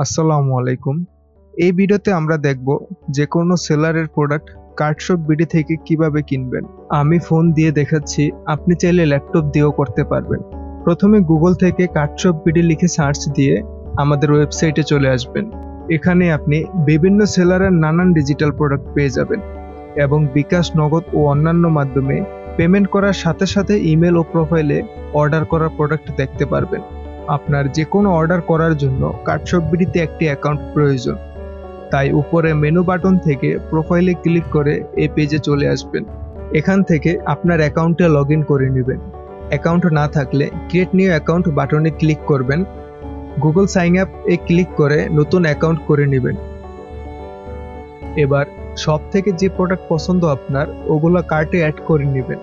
আসসালামু আলাইকুম। এই ভিডিওতে আমরা দেখব যে কোনো সেলারের প্রোডাক্ট কার্ডশপ বিডি থেকে কিভাবে কিনবেন। আমি ফোন দিয়ে দেখাচ্ছি, আপনি চাইলে ল্যাপটপ দিয়েও করতে পারবেন। প্রথমে গুগল থেকে কার্ডশপ বিডি লিখে সার্চ দিয়ে আমাদের ওয়েবসাইটে চলে আসবেন। এখানে আপনি বিভিন্ন সেলারের নানান ডিজিটাল প্রোডাক্ট পেয়ে যাবেন এবং বিকাশ, নগদ ও অন্যান্য মাধ্যমে পেমেন্ট করার সাথে সাথে ইমেল ও প্রোফাইলে অর্ডার করা প্রোডাক্ট দেখতে পারবেন। আপনার যে কোনো অর্ডার করার জন্য কার্ডশপ বিডিতে একটি অ্যাকাউন্ট প্রয়োজন, তাই উপরে মেনু বাটন থেকে প্রোফাইলে ক্লিক করে এই পেজে চলে আসবেন। এখান থেকে আপনার অ্যাকাউন্টে লগ ইন করে নেবেন। অ্যাকাউন্ট না থাকলে ক্রিয়েট নিউ অ্যাকাউন্ট বাটনে ক্লিক করবেন। গুগল সাইন আপ এ ক্লিক করে নতুন অ্যাকাউন্ট করে নেবেন। এবার সব থেকে যে প্রোডাক্ট পছন্দ আপনার ওগুলো কার্টে অ্যাড করে নেবেন।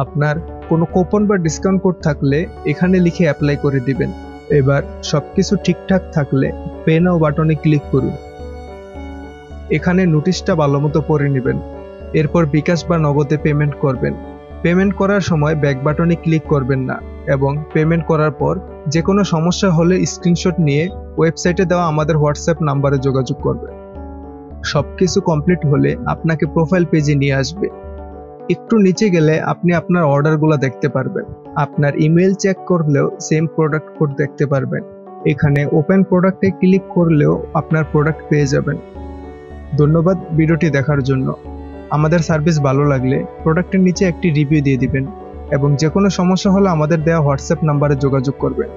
আপনার কোনো কুপন বা ডিসকাউন্ট কোড থাকলে এখানে লিখে অ্যাপ্লাই করে দিবেন। এবার সবকিছু ঠিকঠাক থাকলে পে নাও বাটনে ক্লিক করুন। এখানে নোটিশটা ভালোমতো পড়ে নেবেন। এরপর বিকাশ বা নগদে পেমেন্ট করবেন। পেমেন্ট করার সময় ব্যাক বাটনে ক্লিক করবেন না এবং পেমেন্ট করার পর যে কোনো সমস্যা হলে স্ক্রিনশট নিয়ে ওয়েবসাইটে দেওয়া আমাদের হোয়াটসঅ্যাপ নাম্বারে যোগাযোগ করবেন। সবকিছু কমপ্লিট হলে আপনাকে প্রোফাইল পেজে নিয়ে আসবে। একটু নিচে গেলে আপনি আপনার অর্ডারগুলো দেখতে পারবেন। আপনার ইমেল চেক করলেও সেম প্রোডাক্ট কোড দেখতে পারবেন। এখানে ওপেন প্রোডাক্টে ক্লিক করলেও আপনার প্রোডাক্ট পেয়ে যাবেন। ধন্যবাদ ভিডিওটি দেখার জন্য। আমাদের সার্ভিস ভালো লাগলে প্রোডাক্টের নিচে একটি রিভিউ দিয়ে দিবেন এবং যে কোনো সমস্যা হলে আমাদের দেওয়া হোয়াটসঅ্যাপ নাম্বারে যোগাযোগ করবেন।